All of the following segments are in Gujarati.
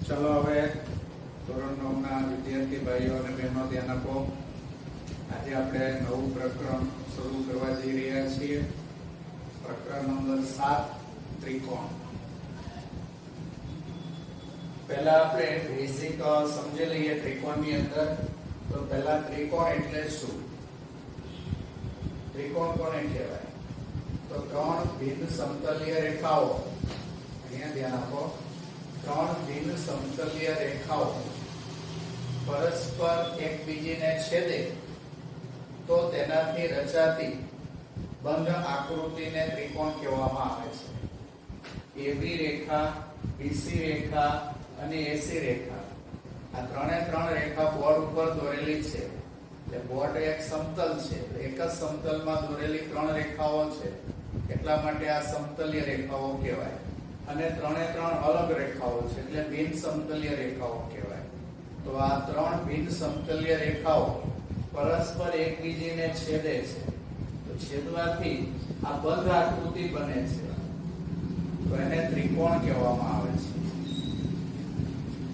चलो હવે ધોરણ 9 ના વિદ્યાર્થી ભાઈઓ અને બહેનો ધ્યાન આપો। આજે આપણે નવું પ્રકરણ શરૂ કરવા જઈ રહ્યા છીએ। પ્રકરણ નંબર 7 ત્રિકોણ। પહેલા આપણે બેઝિક સમજી લઈએ ત્રિકોણની અંદર। તો પહેલા ત્રિકોણ એટલે શું? ત્રિકોણ કોને કહેવાય? તો ત્રણ ભિન્ન સમતલીય રેખાઓ, અહીંયા ધ્યાન આપો, ત્રણ ભિન્ન સમતલીય રેખાઓ પરસ્પર એકબીજીને છેદે તો તેનાથી રચાતી બંધ આકૃતિને ત્રિકોણ કહેવામાં આવે છે। એબી રેખા, બીસી રેખા અને એસી રેખા, આ ત્રણે ત્રણ રેખા બોર્ડ ઉપર દોરેલી છે। એટલે બોર્ડ એક સમતલ છે, એક જ સમતલમાં દોરેલી ત્રણ રેખાઓ છે, એટલા માટે આ સમતલીય રેખાઓ કહેવાય। અને ત્રણે ત્રણ અલગ રેખાઓ છે એટલે બિન સમતલીય રેખાઓ કહેવાય। તો આ ત્રણ બિન સમતલીય રેખાઓ પરસ્પર એકબીજીને છેદે છે, તો છેદવાથી આ બંધ આકૃતિ બને છે, તો એને ત્રિકોણ કહેવામાં આવે છે।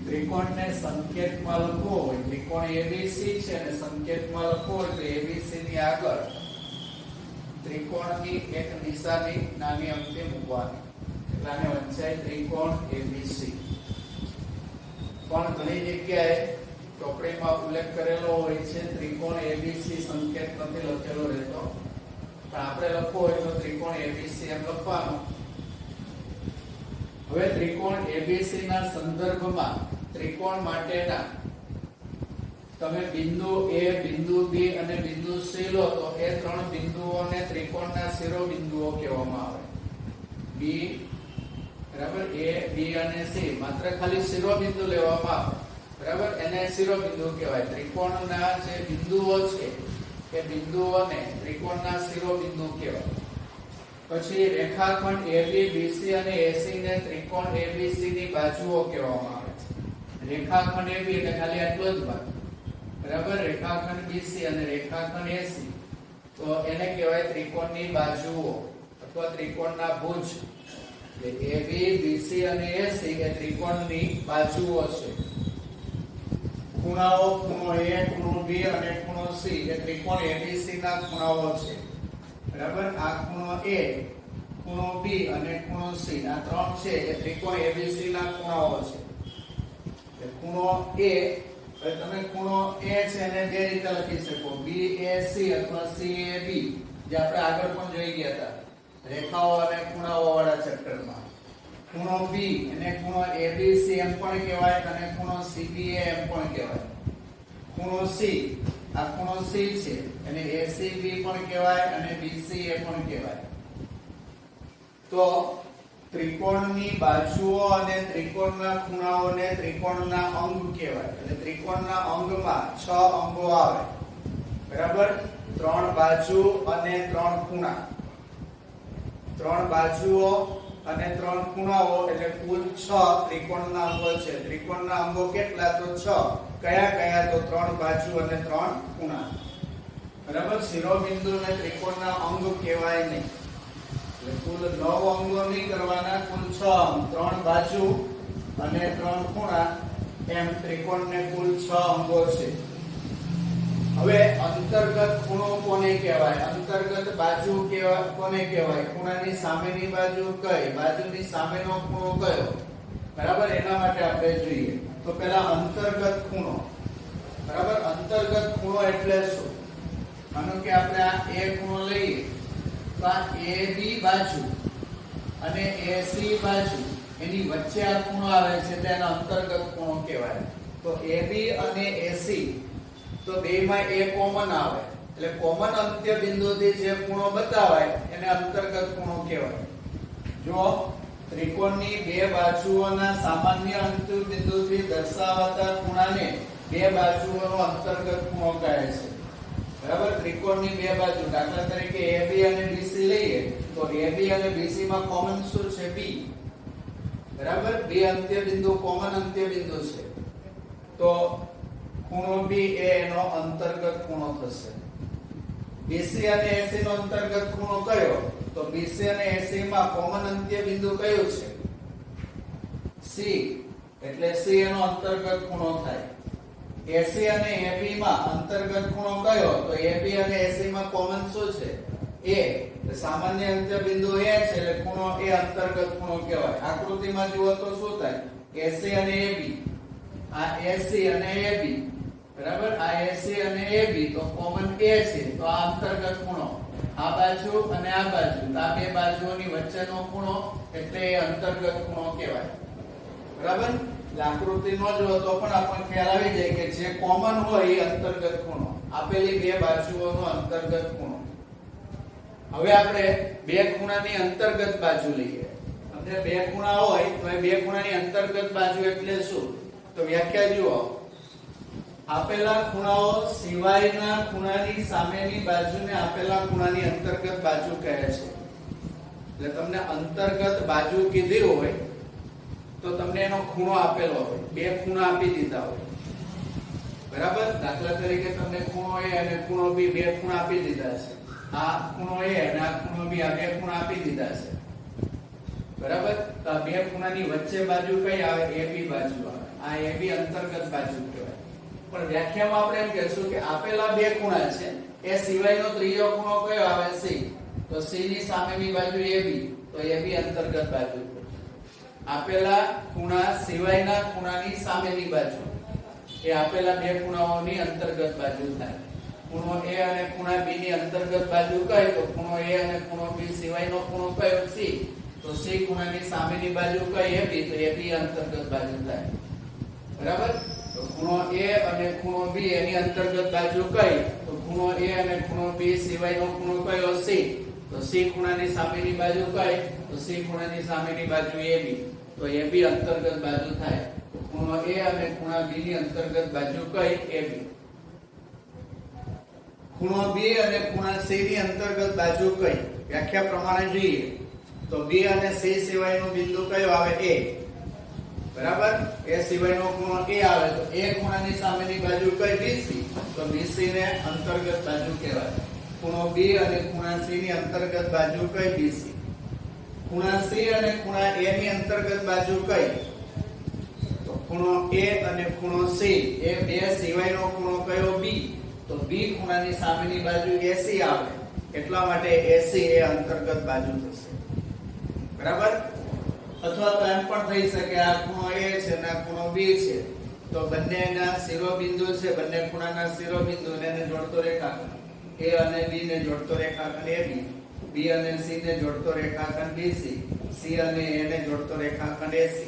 ત્રિકોણને સંકેતમાં લખવો હોય, ત્રિકોણ એબીસી છે અને સંકેતમાં લખવો હોય તો એબીસી ની આગળ ત્રિકોણની એક દિશાની નાની અંકે મૂકવાની, એટલે આને વંચાય ત્રિકોણ એબીસી। પણ ઘણી જગ્યાએ ચોપડીમાં ઉલ્લેખ કરેલો હોય છે ત્રિકોણ એબીસી, સંકેત નથી લખેલો રહેતો, પણ આપણે લખવો હોય તો ત્રિકોણ એબીસી એમ લખવાનું। હવે ત્રિકોણ એબીસી ના સંદર્ભમાં ત્રિકોણ માટેના તમે બિંદુ A, બિંદુ B અને બિંદુ C લો તો એ ત્રણ બિંદુઓને ત્રિકોણના શિરોબિંદુઓ કહેવામાં આવે। B બરાબર, A, B અને C માત્ર ખાલી શિરોબિંદુ લેવામાં આવે, બરાબર, એને શિરોબિંદુ કહેવાય। ત્રિકોણના જે બિંદુઓ છે એ બિંદુઓને ત્રિકોણના શિરોબિંદુ કહેવાય। પછી રેખાખંડ AB, BC અને AC ને ત્રિકોણ ABC ની બાજુઓ કહેવામાં આવે છે। રેખાખંડ AB એટલે ખાલી આટલો જ ભાગ, બરાબર, રેખાખંડ BC અને રેખાખંડ AC, તો એને કહેવાય ત્રિકોણની બાજુઓ અથવા ત્રિકોણના ભુજ। એટલે AB, BC અને AC એ ત્રિકોણની બાજુઓ છે। ખૂણાઓ, ખૂણો A, ખૂણો B અને ખૂણો C એ ત્રિકોણ ABC ના ખૂણાઓ છે, બરાબર। આ ખૂણો A, ખૂણો B અને ખૂણો C, આ ત્રણ છે એ ત્રિકોણ ABC ના ખૂણાઓ છે। એટલે ખૂણો A, હવે તમે ખૂણો A છે એને બે રીતે લખી શકો, BAC અથવા CAB, જે આપણે આગળ પણ જોઈ ગયા હતા રેખાઓ અને ખૂણાઓ વાળા ચેપ્ટરમાં। ખૂણો B એને ખૂણો ABC એમ પણ કહેવાય અને ખૂણો CBA એમ પણ કહેવાય। ખૂણો C, આ ખૂણો C છે એને ACB પણ કહેવાય અને BCA પણ કહેવાય। તો ત્રિકોણની બાજુઓ અને ત્રિકોણના ખૂણાઓને ત્રિકોણના અંગ કહેવાય। એટલે ત્રિકોણના અંગમાં 6 અંગો આવે, બરાબર, 3 બાજુ અને 3 ખૂણા, 3 બાજુઓ અને 3 ખૂણાઓ એટલે કુલ 6 ત્રિકોણના અંગો છે। ત્રિકોણના અંગો કેટલા? તો 6। કયા કયા? તો 3 બાજુ અને 3 ખૂણા, બરાબર। શિરોબિંદુને ત્રિકોણના અંગ કહેવાય નહીં, એટલે કુલ 9 અંગો નહીં કરવાના, કુલ 6 અંગ, 3 બાજુ અને 3 ખૂણા, એમ ત્રિકોણને કુલ 6 અંગો છે। હવે અંતર્ગત ખૂણો કોને કહેવાય? અંતર્ગત બાજુ કોને કહેવાય? ખૂણાની સામેની બાજુ કઈ? બાજુની સામેનો ખૂણો કયો? બરાબર, એના માટે આપણે જોઈએ તો પહેલા અંતર્ગત ખૂણો, બરાબર। અંતર્ગત ખૂણો એટલે શું? માનો કે આપણે આ A ખૂણો લઈએ તો આ AB બાજુ અને AC બાજુ એની વચ્ચે આ ખૂણો આવે છે તેને અંતર્ગત ખૂણો કહેવાય। તો AB અને AC તો બેમાં A કોમન આવે, એટલે કોમન અંત્ય બિંદુથી જે ખૂણો બતાવાય એને અંતર્ગત ખૂણો કહેવાય। જો ત્રિકોણની બે બાજુઓના સામાન્ય અંત્ય બિંદુથી દર્શાવાતા ખૂણાને બે બાજુઓનો અંતર્ગત ખૂણો કહે છે, બરાબર। ત્રિકોણની બે બાજુ, દાખલા તરીકે AB અને BC લઈએ તો AB અને BC માં કોમન શું છે? B, બરાબર, બે અંત્ય બિંદુ કોમન અંત્ય બિંદુ છે, તો ખૂણો B એ એનો અંતર્ગત ખૂણો થશે। BC અને AC નો અંતર્ગત ખૂણો કયો? તો BC અને AC માં કોમન અંત્ય બિંદુ કયું છે? C, એટલે C એનો અંતર્ગત ખૂણો થાય. AC અને AB માં અંતર્ગત ખૂણો કયો? તો AB અને AC માં કોમન શું છે? A. તો સામાન્ય અંત્ય બિંદુ A છે એટલે ખૂણો A અંતર્ગત ખૂણો કહેવાય. આકૃતિમાં જુઓ તો શું થાય? AC અને AB, આ AC અને AB, બરાબર? આ AC અને AB તો કોમન A છે તો આ અંતર્ગત ખૂણો, આ બાજુ અને આ બાજુ, આ બે બાજુઓની વચ્ચેનો ખૂણો એટલે એ અંતર્ગત ખૂણો કહેવાય. બરાબર? આકૃતિ નો જો તો પણ આપણને ખ્યાલ આવી જાય કે જે કોમન હોય એ અંતર્ગત ખૂણો, આપેલી બે બાજુઓનો અંતર્ગત ખૂણો. હવે આપણે બે ખૂણાની અંતર્ગત બાજુ લઈએ. આપણે બે ખૂણા હોય તો એ બે ખૂણાની અંતર્ગત બાજુ એટલે શું? તો વ્યાખ્યા જુઓ. આપેલા ખૂણાઓ સિવાયના ખૂણાની સામેની બાજુને આપેલા ખૂણાની અંતર્ગત બાજુ કહે છે. એટલે તમને અંતર્ગત બાજુ કીધી હોય તો તમને એનો ખૂણો આપેલો હોય, બે ખૂણા આપી દીધા હોય, બરાબર? દાખલા તરીકે તમને ખૂણો A અને ખૂણો B બે ખૂણા આપી દીધા છે. આ ખૂણો A અને આ ખૂણો B આ બે ખૂણા આપી દીધા છે, બરાબર? તો આ બે ખૂણાની વચ્ચે બાજુ કઈ આવે? AB બાજુ આવે. આ AB અંતર્ગત બાજુ કહેવાય. પણ વ્યાખ્યામાં આપણે એમ કહેશું કે આપેલા બે ખૂણા છે એ સિવાયનો ત્રીજો ખૂણો કયો આવે? C. તો C ની સામેની બાજુ AB, તો AB અંતર્ગત બાજુ. આપેલા ખૂણા સિવાયના ખૂણાની સામેની બાજુ એ આપેલા બે ખૂણાઓની અંતર્ગત બાજુ થાય. ખૂણો A અને ખૂણા B ની અંતર્ગત બાજુ કહે તો ખૂણો A અને ખૂણો B સિવાયનો ખૂણો કયો? C. તો C ખૂણાની સામેની બાજુ કઈ? AB, તો AB અંતર્ગત બાજુ થાય. બરાબર? તો ખૂણો A અને ખૂણો B એની અંતર્ગત બાજુ કઈ? તો ખૂણો A અને ખૂણો B સિવાયનો ખૂણો કયો? C. તો C ખૂણાની સામેની બાજુ કઈ? તો C ખૂણાની સામેની બાજુ AB, તો AB અંતર્ગત બાજુ થાય. તો ખૂણો A અને ખૂણા B ની અંતર્ગત બાજુ કઈ? AB. ખૂણો B અને ખૂણા C ની અંતર્ગત બાજુ કઈ? વ્યાખ્યા પ્રમાણે જોઈએ તો B અને C સિવાયનો બિંદુ કયો આવે? A. બરાબર? A સિવાયનો ખૂણો A આવે તો A ખૂણાની સામેની બાજુ કઈ? BC. તો BC ને અંતર્ગત બાજુ કહેવાય. ખૂણો B અને ખૂણા C ની અંતર્ગત બાજુ કઈ? BC. ખૂણા C અને ખૂણા A ની અંતર્ગત બાજુ કઈ? તો ખૂણો A અને ખૂણો C એ બે સિવાયનો ખૂણો કયો? B. તો B ખૂણાની સામેની બાજુ AC આવે એટલા માટે AC એ અંતર્ગત બાજુ થશે. બરાબર? અથવા તો એમ પણ થઈ શકે આ ખૂણો A છે અને આ ખૂણો B છે તો બંનેના શિરોબિંદુ છે, બંને ખૂણાના શિરોબિંદુને જોડતો રેખાખંડ A અને B ને જોડતો રેખાખંડ AB, B અને C ને જોડતો રેખાખંડ BC, C અને A ને જોડતો રેખાખંડ AC.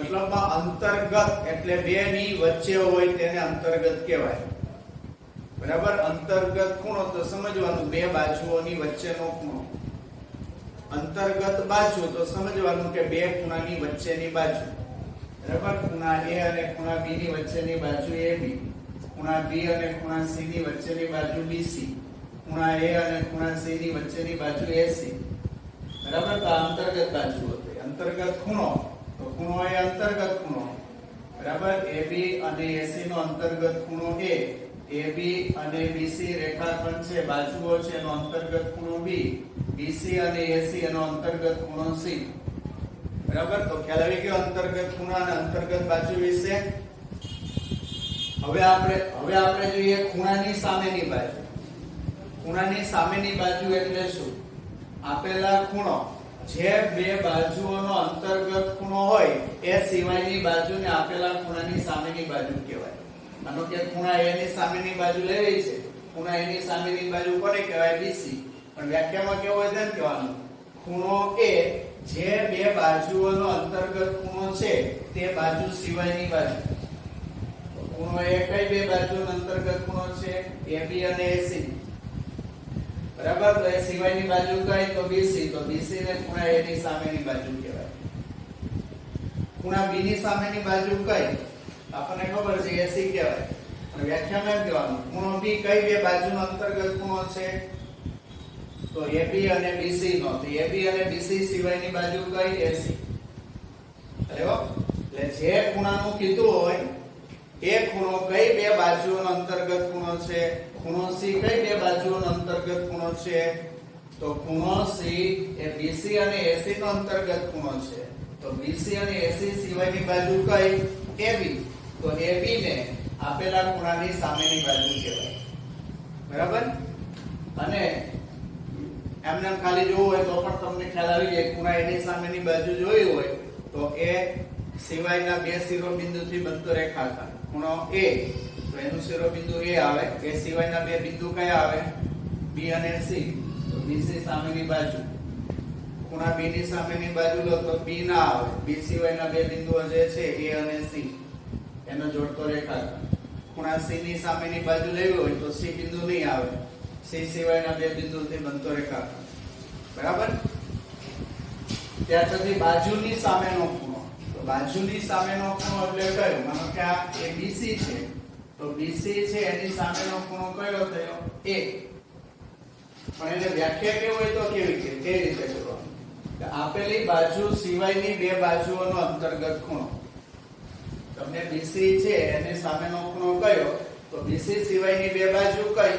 મતલબમાં અંતર્ગત એટલે બે ની વચ્ચે હોય તેને અંતર્ગત કહેવાય. બરાબર? અંતર્ગત ખૂણો તો સમજવાનું બે બાજુઓની વચ્ચેનો ખૂણો. અંતર્ગત બાજુ તો સમજવાનું કે બે ખૂણાની વચ્ચેની બાજુ. બરાબર? ખૂણા A અને ખૂણા B ની વચ્ચેની બાજુ AB, ખૂણા B અને ખૂણા C ની વચ્ચેની બાજુ BC, ખૂણા A અને ખૂણા C ની વચ્ચેની બાજુ AC. બરાબર? તો અંતર્ગત બાજુ હતી. અંતર્ગત ખૂણો તો ખૂણો એ અંતર્ગત ખૂણો. બરાબર? AB અને AC નો અંતર્ગત ખૂણો A, AB અને BC રેખાખંડ છે, બાજુઓ છે, એનો અંતર્ગત ખૂણો B, BC અને AC એનો અંતર્ગત ખૂણો C. બરાબર? તો ખ્યાલ આવી ગયો અંતર્ગત ખૂણા અને અંતર્ગત બાજુ વિશે. હવે આપણે જોઈએ ખૂણાની સામેની બાજુ. ખૂણાની સામેની બાજુ એટલે શું? આપેલા ખૂણો જે બે બાજુઓનો અંતર્ગત ખૂણો હોય એ સિવાયની બાજુને આપેલા ખૂણાની સામેની બાજુ કહેવાય. માનો કે ખૂણા A ની સામેની બાજુ લેવી છે, ખૂણા A ની સામેની બાજુ કોને કહેવાય? BC. પણ વ્યાખ્યામાં કેવું હોય તેમ કહેવાનું ખૂણો A જે બે બાજુઓનો અંતર્ગત ખૂણો છે તે બાજુ સિવાયની બાજુ. ખૂણો A કઈ બે બાજુનો અંતર્ગત ખૂણો છે? AB અને AC. બરાબર? તો એ સિવાયની બાજુ કઈ? તો BC. તો BC ને ખૂણા A ની સામેની બાજુ કહેવાય. ખૂણા B ની સામેની બાજુ કઈ? આપણને ખબર છે AC કહેવાય. અને વ્યાખ્યામાં એમ કહેવાનું ખૂણો B કઈ બે બાજુનો અંતર્ગત ખૂણો છે? તો AB અને BC નો. તો AB અને BC સિવાયની બાજુ કઈ? AC. એટલે જે ખૂણાનું કીધું હોય એ ખૂણો કઈ બે બાજુઓનો અંતર્ગત ખૂણો છે? ખૂણો C કઈ બે બાજુઓનો અંતર્ગત ખૂણો છે? તો ખૂણો C એ BC અને AC નો અંતર્ગત ખૂણો છે. તો BC અને AC સિવાયની બાજુ કઈ AB, તો AB ને આપેલા ખૂણાની સામેની બાજુ કહેવાય. બરાબર? અને એમને ખાલી જોવું હોય તો પણ તમને ખ્યાલ આવી જાય. ખૂણા એની સામેની બાજુ જોઈ હોય તો એ સિવાયના બે શિરોબિંદુથી બનતો રેખાખંડ. ખૂણો A તો એનું શિરોબિંદુ A આવે. એ સિવાયના બે બિંદુ કયા આવે? B અને C. તો BC સામેની બાજુ. ખૂણા B ની સામેની બાજુ લો તો B ના આવે. B સિવાયના બે બિંદુઓ જે છે A અને C એનો જોડતો રેખાખંડ. ખૂણા C ની સામેની બાજુ લેવી હોય તો C બિંદુ નહીં આવે. C સિવાયના બે બિંદુથી બનતો રેખાખંડ. બરાબર? ત્યાર પછી બાજુની સામેનો ખૂણો. તો બાજુની સામેનો ખૂણો એટલે કયો? માનો કે આ ABC છે તો BC છે એની સામેનો ખૂણો કયો થયો? A. પણ એને વ્યાખ્યા કેવી હોય તો કેવી છે? કેવી રીતે કરવાનું? કે આપેલી બાજુ સિવાયની બે બાજુઓનો અંતર્ગત ખૂણો. તમને BC છે એની સામેનો ખૂણો કયો? તો BC સિવાયની બે બાજુ કઈ?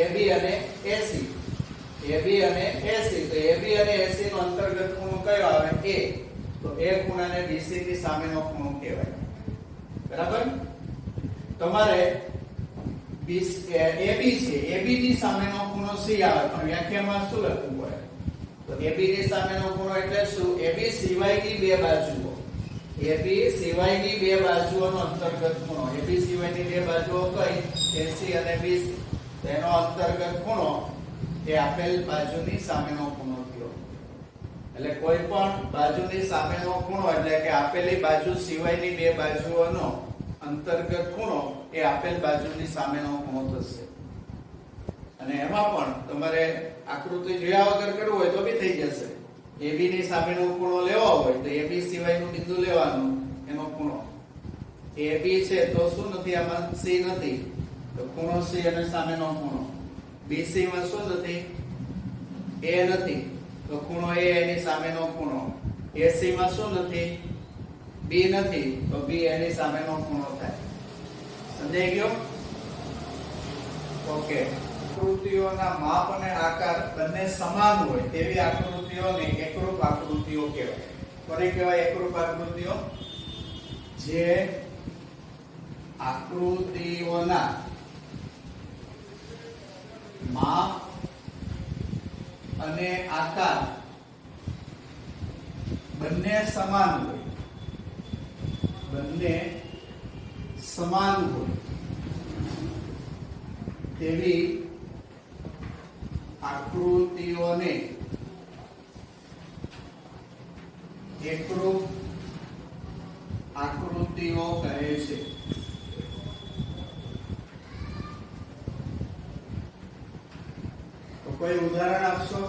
AB અને AC. AB અને AC. તો AB અને AC નો અંતર્ગત ખૂણો કયો આવે? A. તો એ ખૂણાને BC ની સામેનો ખૂણો કહેવાય. બરાબર? તમારે AB છે, AB ની સામેનો ખૂણો C આવે, પણ વ્યાખ્યામાં શું લખવું પડે? તો AB ની સામેનો ખૂણો એટલે શું? AB સિવાયની બે બાજુઓ. AB સિવાયની બે બાજુઓનો અંતર્ગત ખૂણો. AB સિવાયની બે બાજુઓ કઈ? AC અને BC. તેનો અંતર્ગત ખૂણો એ આપેલ બાજુની સામેનો ખૂણો થયો. એટલે કોઈ પણ બાજુની સામેનો ખૂણો એટલે કે આપેલી બાજુ સિવાયની બે બાજુઓનો અંતર્ગત ખૂણો એ આપેલ બાજુની સામેનો ખૂણો થશે. અને એમાં પણ તમારે આકૃતિ જોયા વગર કરવું હોય તો બી થઈ જશે. AB ની સામેનો ખૂણો લેવો હોય તો AB સિવાયનું બિંદુ લેવાનું, એનો ખૂણો AB છે તો શું નથી આમાં? C નથી તો ખૂણો C અને સામેનો ખૂણો. BC માં શું નથી? A નથી તો ખૂણો A એની સામેનો ખૂણો. AC માં શું નથી? B નથી તો B એની સામેનો ખૂણો થાય. સમજાઈ ગયો? ઓકે. આકૃતિઓના માપ અને આકાર બંને સમાન હોય તેવી આકૃતિઓને એકરૂપ આકૃતિઓ કહેવાય. કોને કહેવાય એકરૂપ આકૃતિઓ? જે આકૃતિઓના માપ અને આકાર બંને સમાન હોય. બંને સમાન હોય તેવી આકૃતિઓને એકરૂપ આકૃતિઓ કહે છે. તો કોઈ ઉદાહરણ આપશો?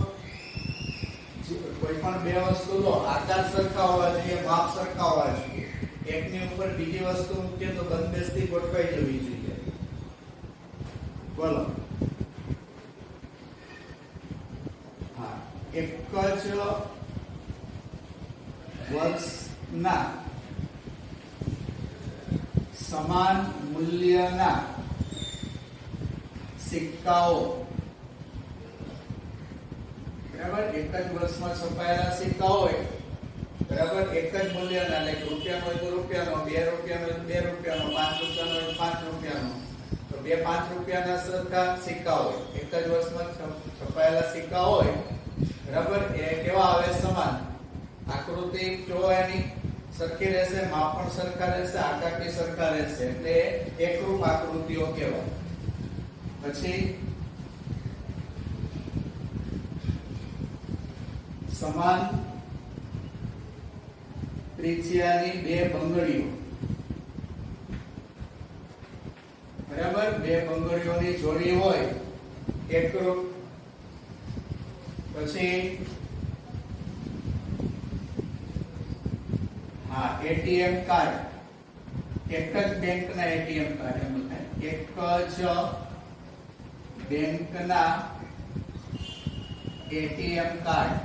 કોઈ પણ બે વસ્તુ લો, આકાર સરખા હોવા જોઈએ, માપ સરખા હોવા જોઈએ. એકની ઉપર બીજી વસ્તુ મૂકીએ તો બંધબેસતી ગોઠવાઈ જવી જોઈએ. બોલો. હા, એક જ વર્ષના સમાન મૂલ્યના સિક્કાઓ. બરાબર? એક જ વર્ષમાં છપાયેલા સિક્કા હોય. બરાબર? એક જ મૂલ્યના, એટલે રૂપિયાનો હોય તો રૂપિયાનો, 2 રૂપિયાનો હોય તો 2 રૂપિયાનો, 5 રૂપિયાનો હોય તો 5 રૂપિયાનો. તો બે 5 રૂપિયાના સરખા સિક્કા હોય. એક જ વર્ષમાં છપાયેલા સિક્કા હોય. બરાબર? એ કેવા આવે? સમાન. આકૃતિ જો એની સરખી રહેશે, માપ પણ સરખા રહેશે, આકાર બી સરખા રહેશે, એટલે એકરૂપ આકૃતિઓ કહેવાય. પછી સમાન ત્રિજ્યાની બે બંગડીઓ. બરાબર? બે બંગડીઓની જોડી હોય એકરૂપ. પછી હા, એટીએમ કાર્ડ. એક જ બેંકના એટીએમ કાર્ડ. એમ થાય એક જ બેંકના એટીએમ કાર્ડ.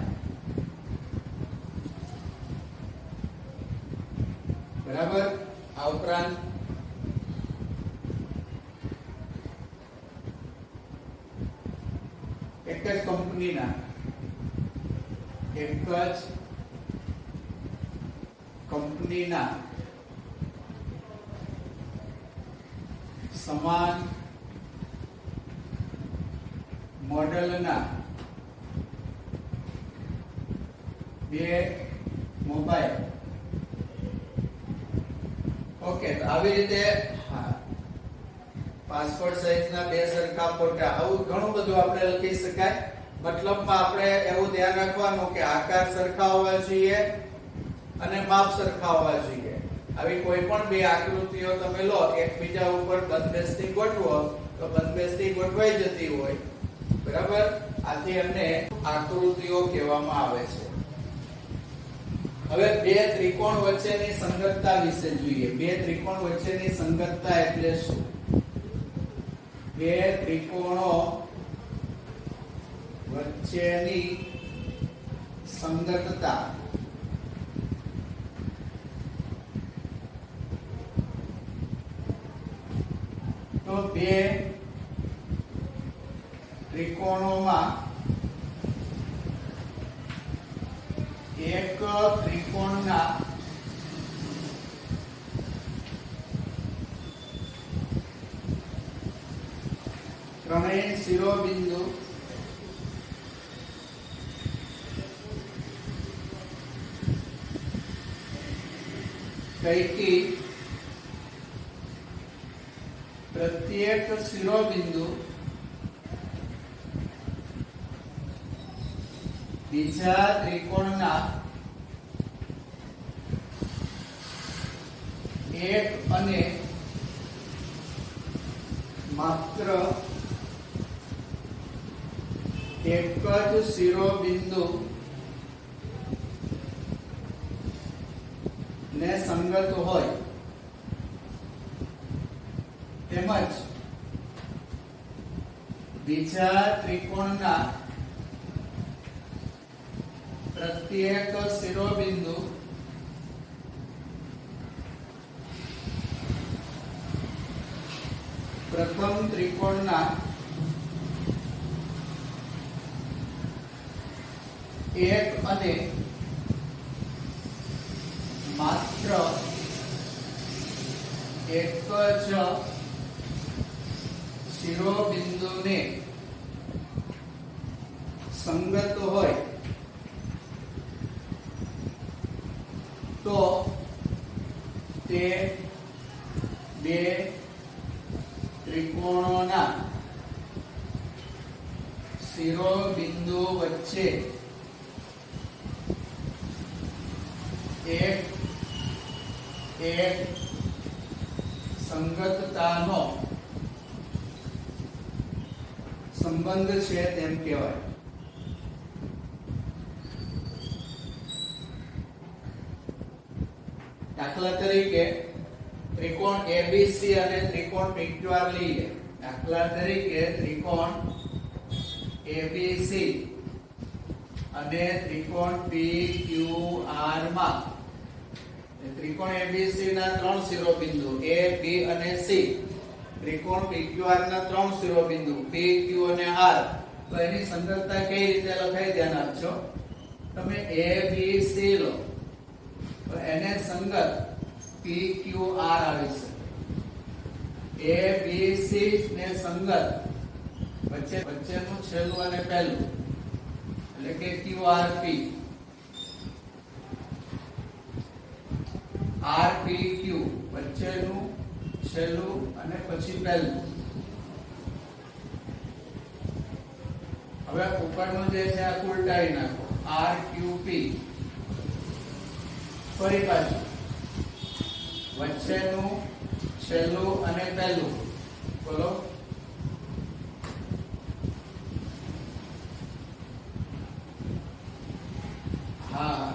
બરાબર? આ ઉપરાંત એક જ કંપનીના એક જ કંપનીના સમાન મોડેલના બે મોબાઈલ. ઓકે, તો આવી રીતે પાસપોર્ટ સાઈઝના બે સરખા ફોટા, આવું ઘણું બધું આપણે લખી શકાય. મતલબમાં આપણે એવું ધ્યાન રાખવાનું કે આકાર સરખા હોવા જોઈએ અને માપ સરખા હોવા જોઈએ. આવી કોઈ પણ બે આકૃતિઓ તમે લો, એકબીજા ઉપર બંધબેસતી ગોઠવો તો બંધબેસતી ગોઠવાઈ જતી હોય, બરાબર. આથી એમને આકૃતિઓ કહેવામાં આવે છે. હવે બે ત્રિકોણ વચ્ચેની સંગતતા વિશે જોઈએ. બે ત્રિકોણ વચ્ચેની સંગતતા એટલે શું? બે ત્રિકોણો વચ્ચેની સંગતતા તો બે ત્રિકોણોમાં એક ત્રિકોણના ત્રણેય શિરોબિંદુ પૈકી પ્રત્યેક શિરોબિંદુ બીજા ત્રિકોણના એક અને માત્ર એક જ શિરોબિંદુ ને સંગત હોય, તેમજ બીજા ત્રિકોણના પ્રત્યેક શિરોબિંદુ પ્રથમ ત્રિકોણના એક અને માત્ર એક જ શિરોબિંદુને સંગત હોય તો તે બે ત્રિકોણોના શિરોબિંદુ વચ્ચે એક સંગતતાનો સંબંધ છે તેમ કહેવાય. દાખલા તરીકે ત્રિકોણ ABC અને ત્રિકોણ PQR લઈએ. દાખલા તરીકે ત્રિકોણ ABC અને ત્રિકોણ PQR માં ત્રિકોણ ABC ના ત્રણ શિરોબિંદુ A, B અને C, ત્રિકોણ PQR ના ત્રણ શિરોબિંદુ P, Q અને R. તો એની સંગતતા કઈ રીતે લખાય ધ્યાન આપજો. તમે A, B, C લો તો એને સંગત PQR આવી શકે. A, B, C ને સંગત વચ્ચેનું છેલ્લું અને પહેલું એટલે કે QRP, RPQ વચ્ચેનું છેલ્લું અને પછી પહેલું. હવે ઉપરનું જે છે આ ઉલટાવી નાખો, RQP. ફરી પાછું વચ્ચેનું છેલ્લું અને પહેલું બોલો. હા,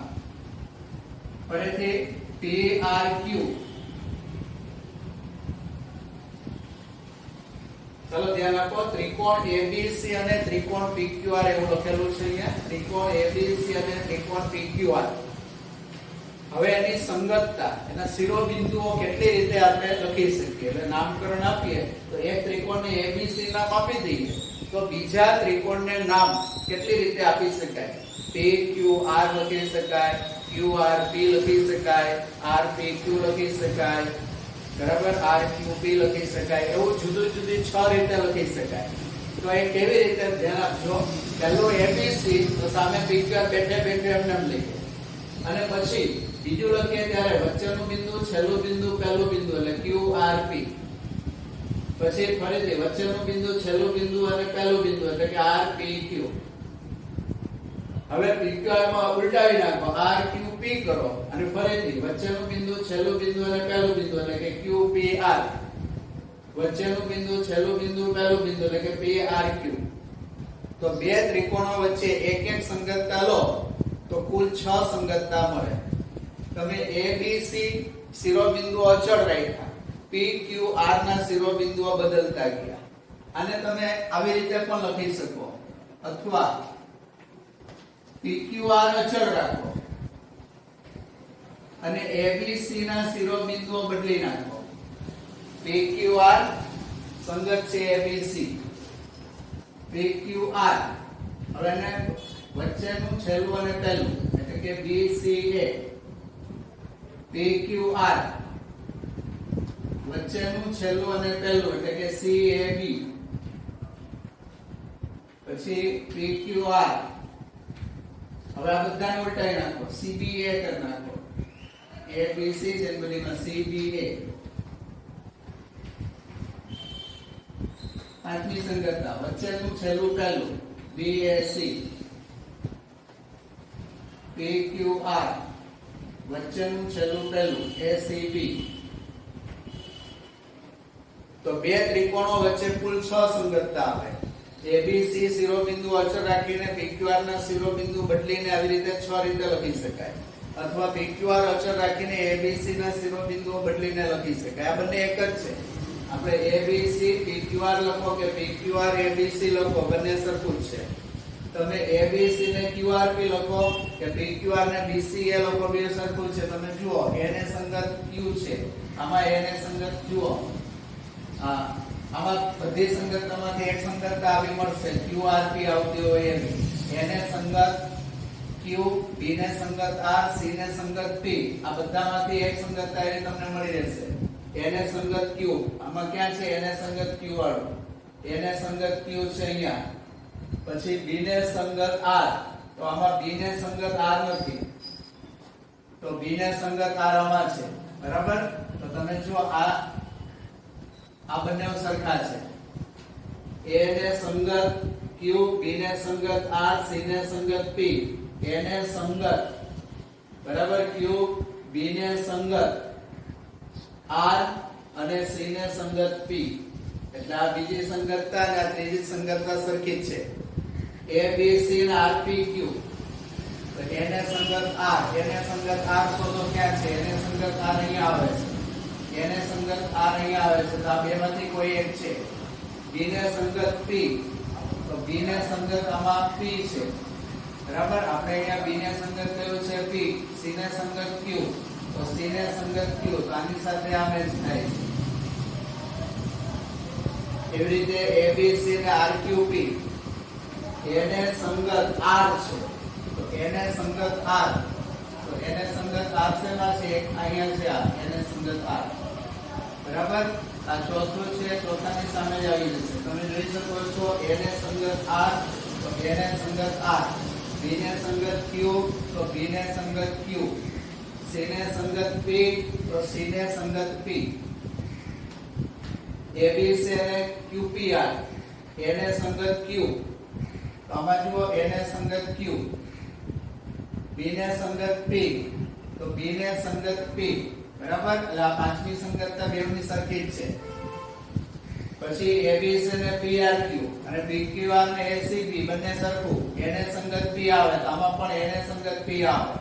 ફરીથી PRQ. ચલો ધ્યાન આપો. ત્રિકોણ ABC અને ત્રિકોણ PQR એવું લખેલું છે અહીંયા. ત્રિકોણ ABC અને ત્રિકોણ PQR. હવે એની સંગતતા, એના શિરોબિંદુઓ કેટલી રીતે આપણે લખી શકીએ? એટલે નામકરણ આપીએ તો એક ત્રિકોણને ABC નામ આપી દઈએ તો બીજા ત્રિકોણને નામ કેટલી રીતે આપી શકાય? PQR લખી શકાય, ક્યુ આર પી લખી શકાય, આર પી ક્યુ લખી શકાય, બરાબર, આર ક્યુ પી લખી શકાય. એવું જુદી જુદી 6 રીતે લખી શકાય. તો એ કેવી રીતે ધ્યાન આપજો. પહેલું એબીસી તો સામે પીક્યુઆર બેઠે બેઠે એમને એમ લખીએ, અને પછી બીજું લખીએ ત્યારે વચ્ચેનું બિંદુ, છેલ્લું બિંદુ, પહેલું બિંદુ એટલે ક્યુ આર પી. પછી ફરીથી વચ્ચેનું બિંદુ, છેલ્લું બિંદુ અને પહેલું બિંદુ એટલે કે આર પી ક્યુ. હવે પીક્યુઆર માં ઉલટાવી નાખો, આર ક્યુ પી કરો અને ફરીથી વચ્ચેનું બિંદુ, છેલ્લું બિંદુ અને પહેલું બિંદુ એટલે કે ક્યુ પી આર. વચ્ચેનું બિંદુ, છેલ્લું બિંદુ, પહેલું બિંદુ એટલે કે પી આર ક્યુ. તો બે ત્રિકોણો વચ્ચે એક એક સંગતતા લો તો કુલ 6 સંગતતા મળે. તમે a b c શિરોબિંદુઓ અચળ રાખ્યા, p q r ના શિરોબિંદુઓ બદલતા ગયા. આને તમે આવી રીતે પણ લખી શકો, અથવા p q r અચળ રાખો અને a b c ના શિરોબિંદુઓ બદલી નાખો. p q r સંગત છે a b c, p q r. હવે એને વચ્ચેનું, છેલ્લું અને પહેલું એટલે કે b c a, p q r. વચ્ચેનું, છેલ્લું અને પહેલું એટલે કે c a b, પછી p q r. હવે આ બધાને ઉલટાવી નાખો, c b a કરી નાખો. a b c છે બધીમાં c b a. પાંચમી સંગતતા વચ્ચેનું, છેલ્લું, પહેલું b a c, p q r. વચ્ચેનું, છેલ્લું, પહેલું a c b. તો બે ત્રિકોણો વચ્ચે કુલ 6 સંગતતા આવે. ABC શિરોબિંદુ અચળ રાખીને PQR ના શિરોબિંદુ બદલીને આવી રીતે 6 રીતે લખી શકાય, અથવા PQR અચળ રાખીને ABC ના શિરોબિંદુઓ બદલીને લખી શકાય. આ બંને એક જ છે. આપણે ABC PQR લખો કે PQR ABC લખો, બંને સરખું જ છે. તમે ABC ને QRP લખો કે PQR ને BCA લખો, બે સરખું છે. તમે જુઓ A ને સંગત Q છે, આમાં A ને સંગત જુઓ, આમાં બધી સંગતતામાંથી એક સંગતતા આવી મળશે, QRP આવતી હોય એવી. A ને સંગત Q, B ને સંગત R, C ને સંગત P. આ બધામાંથી એક સંગતતા એની તમને મળી રહેશે. A ને સંગત Q, આમાં ક્યાં છે? A ને સંગત Q વાળો. A ને સંગત Q છે અહીંયા. પછી B ને સંગત R, તો આમાં B ને સંગત R નથી, તો B ને સંગત R આમાં છે, બરાબર. તો તમે જુઓ આ બંને સરખા છે. A ને સંગત Q, B ને સંગત R, C ને સંગત P. A ને સંગત, બરાબર, Q, B ને સંગત R અને C ને સંગત P. એટલે આ બીજી સંગતતા અને આ ત્રીજી સંગતતા સરખી છે. A B C અને R P Q. તો A ને સંગત R, A ને સંગત R શોધો ક્યાં છે? A ને સંગત R અહીંયા આવે છે. A ને સંગત R અહીંયા આવે છે, તો આ બેમાંથી કોઈ એક છે. B ને સંગત P, તો B ને સંગત આમાં P છે, બરાબર. આપણે અહીંયા B ને સંગત કયું છે? P. C ને સંગત Q, તો C ને સંગત Q, તો આની સાથે આ મેચ થાય છે. એવી રીતે A B C ને R Q P. A ને સંગત R છે, તો A ને સંગત R, તો A ને સંગત R શેમાં છે? એક અહીંયા છે, આ A ને સંગત R, બરાબર. આ ચોથું છે, ચોથાની સામે જ આવી જશે. તમે જોઈ શકો છો A ને સંગત R, તો A ને સંગત R. B ને સંગત Q, તો B ને સંગત Q. C ને સંગત P, તો C ને સંગત P. A B C અને QPR. A ને સંગત Q, તો આમાં જુઓ A ને સંગત Q. B ને સંગત P, તો B ને સંગત P, બરાબર. એટલે આ પાંચમી સંગતતા બેવની સરખી જ છે. પછી ABC ને PRQ અને PQR ને ACB બંને સરખું. A ને સંગત P આવે તો આમાં પણ A ને સંગત P આવે.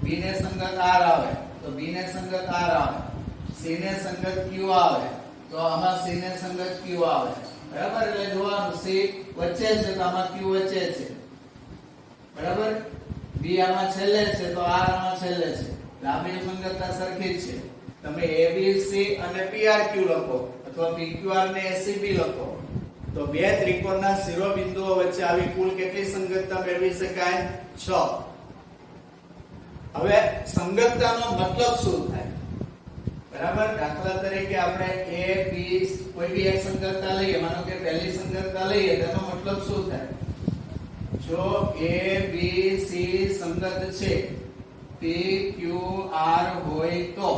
B ને સંગત R આવે તો B ને સંગત R આવે. C ને સંગત Q આવે તો આમાં C ને સંગત Q આવે, બરાબર. એટલે જોવાનું C વચ્ચે છે તો આમાં Q વચ્ચે છે, બરાબર. B આમાં છેલ્લે છે તો R આમાં છેલ્લે છે. આ બે સંગતતા સરખી જ છે. તમે ABC અને PRQ લખો અથવા PQR ને ACB લખો તો બે ત્રિકોણના શિરોબિંદુઓ વચ્ચે આવી કુલ કેટલી સંગતતા મેળવી શકાય? 6. હવે સંગતતાનો મતલબ શું થાય? બરાબર, દાખલા તરીકે આપણે a b કોઈ બી એક સંગતતા લઈએ, માનો કે પહેલી સંગતતા લઈએ, તેનો મતલબ શું થાય? જો a b c સંગત છે, p q r હોય તો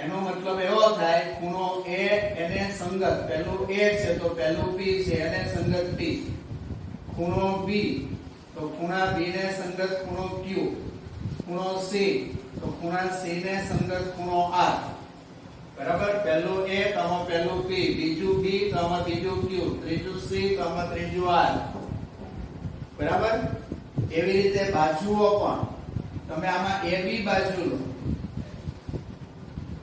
એનો મતલબ એવો થાય, ખૂણો a એને સંગત, પહેલું a છે તો પહેલું p છે, એને સંગત p. ખૂણો b તો ખૂણા b ને સંગત ખૂણો q. ખૂણો c તો ખૂણા c ને સંગત ખૂણો r. બરાબર, પહેલું a તો આમાં પહેલું p, બીજું b તો આમાં બીજું q, ત્રીજું c તો આમાં ત્રીજું r. બરાબર, એવી રીતે બાજુઓ પણ તમે આમાં ab બાજુ લો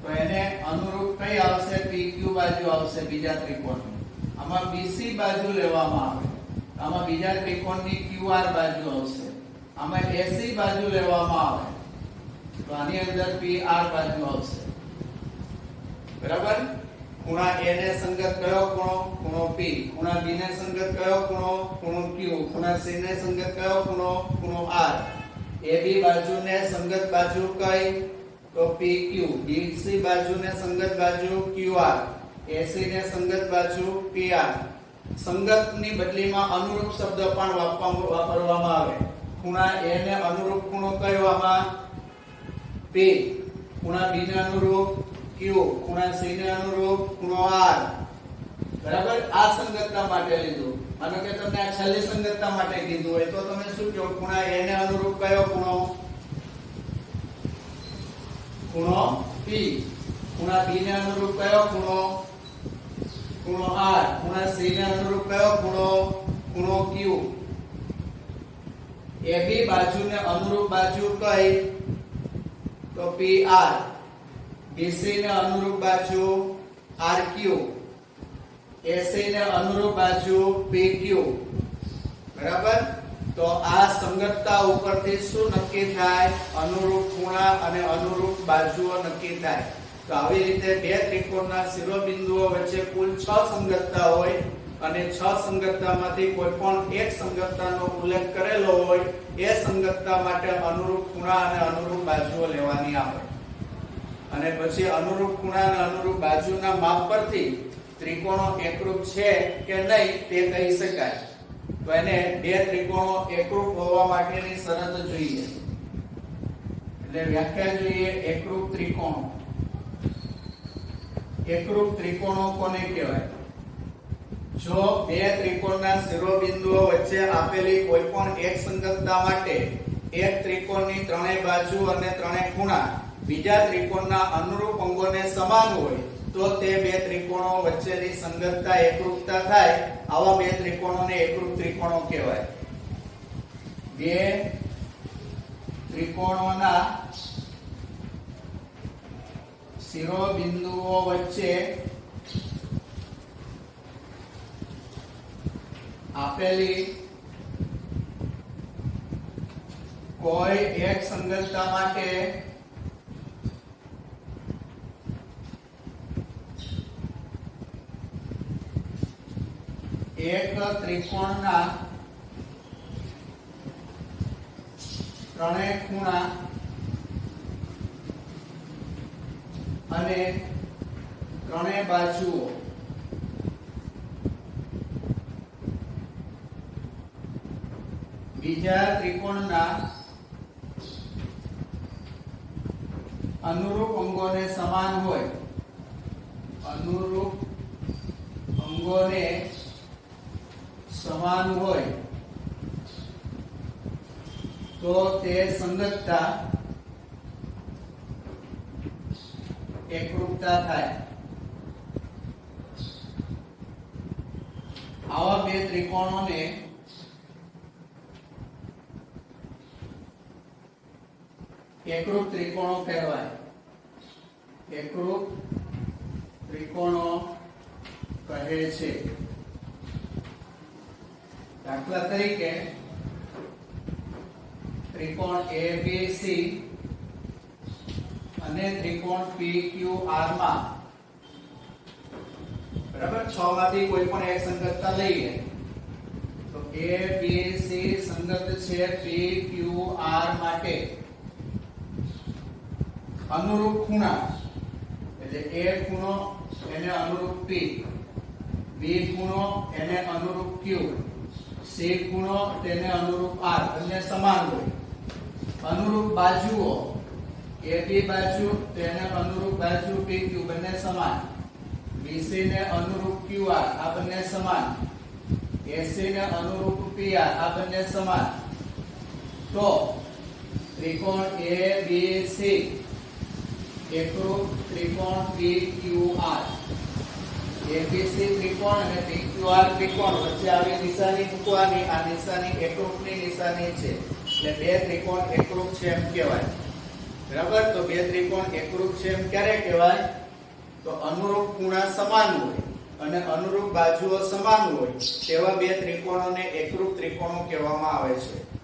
તો એને અનુરૂપ કઈ આવશે? pq બાજુ આવશે બીજા ત્રિકોણની. આમાં bc બાજુ લેવામાં આવે, આમાં બીજા ત્રિકોણની qr બાજુ આવશે. આમાં ac બાજુ લેવામાં આવે તો આની અંદર pr બાજુ આવશે. બરાબર, ખૂણા a ને સંગત કયો ખૂણો? ખૂણો p. ખૂણા b ને સંગત કયો ખૂણો? ખૂણો q. ખૂણા c ને સંગત કયો ખૂણો? ખૂણો r. ab બાજુને સંગત બાજુ કઈ? તો pq. bc બાજુને સંગત બાજુ qr. ac ને સંગત બાજુ pr. સંગતની બદલીમાં અનુરૂપ શબ્દ પણ વાપરવામાં આવે. ખૂણા a ને અનુરૂપ ખૂણો કયો આમાં? p. ખૂણા b ને અનુરૂપ q. ખૂણા c ને અનુરૂપ ખૂણો r. બરાબર, આ સંગતતા માટે લીધું. માનો કે તમને આ છેલ્લી સંગતતા માટે કીધું હોય તો તમે શું કહો? ખૂણા a ને અનુરૂપ કયો ખૂણો? ખૂણો p. ખૂણા b ને અનુરૂપ કયો ખૂણો? ખૂણો r. ખૂણા c ને અનુરૂપ કયો ખૂણો? ખૂણો q. ab બાજુને અનુરૂપ બાજુ કઈ? તો pr. bc ને અનુરૂપ બાજુ rq. ac ને અનુરૂપ બાજુ pq. બરાબર, તો આ સંગતતા ઉપરથી શું નક્કી થાય? અનુરૂપ ખૂણા અને અનુરૂપ બાજુઓ નક્કી થાય. તો આવી રીતે બે ત્રિકોણના શિરોબિંદુઓ વચ્ચે કુલ 6 સંગતતા હોય અને 6 સંગતતામાંથી કોઈ પણ એક સંગતતાનો ઉલ્લેખ કરેલો હોય, એ સંગતતા માટે અનુરૂપ ખૂણા અને અનુરૂપ બાજુઓ લેવાની આવે. અને પછી અનુરૂપ ખૂણા અને અનુરૂપ બાજુના માપ પરથી ત્રિકોણો એકરૂપ છે કે નહીં તે કહી શકાય. તો એને બે ત્રિકોણો એકરૂપ હોવા માટેની શરત જોઈએ. એટલે વ્યાખ્યા જોઈએ એકરૂપ ત્રિકોણો. એકરૂપ ત્રિકોણો કોને કહેવાય? જો બે ત્રિકોણના શિરોબિંદુઓ વચ્ચે આપેલી કોઈ પણ એક સંગતતા માટે એક ત્રિકોણની ત્રણેય બાજુ અને ત્રણેય ખૂણા બીજા ત્રિકોણના અનુરૂપ અંગોને સમાન હોય તો તે બે ત્રિકોણો વચ્ચેની સંગતતા એકરૂપતા થાય. આવા બે ત્રિકોણોને એકરૂપ ત્રિકોણો કહેવાય. બે ત્રિકોણોના શિરોબિંદુઓ વચ્ચે આપેલી કોઈ એક સંગતતા માટે એક ત્રિકોણના ત્રણેય ખૂણા અને ત્રણેય બાજુઓ બીજા ત્રિકોણના અનુરૂપ અંગોને સમાન હોય, અનુરૂપ અંગોને સમાન હોય તો તે સંગતતા એકરૂપતા થાય. આવા બે ત્રિકોણોને એકરૂપ ત્રિકોણો કહેવાય. એકરૂપ ત્રિકોણો કહે છે. દાખલા તરીકે ત્રિકોણ ABC અને ત્રિકોણ PQR માં બરાબર 6 માંથી કોઈ પણ એક સંગતતા લઈએ તો એ બી સી સંગત છે પી ક્યુ આર માટે અનુરૂપ ખૂણા એટલે એ ખૂણો એને અનુરૂપ પી, બી ખૂણો એને અનુરૂપ ક્યુ, સી ખૂણો તેને અનુરૂપ આર બંને સમાન હોય. અનુરૂપ બાજુઓ AB બાજુ તેને અનુરૂપ બાજુ PQ બંને સમાન, BC ને અનુરૂપ QR આ બંને સમાન, AC ને અનુરૂપ PR આ બંને સમાન. તો ત્રિકોણ ABC એકરૂપ ત્રિકોણ PQR, ABC ત્રિકોણ અને PQR ત્રિકોણ વચ્ચે આવી નિશાની મૂકવાની. આ નિશાની એકરૂપની નિશાની છે એટલે બે ત્રિકોણ એકરૂપ છે એમ કહેવાય. બરાબર. તો બે ત્રિકોણ એકરૂપ છે એમ ક્યારે કહેવાય? તો અનુરૂપ ખૂણા સમાન હોય અને અનુરૂપ બાજુઓ સમાન હોય તેવા બે ત્રિકોણોને એકરૂપ ત્રિકોણો કહેવામાં આવે છે.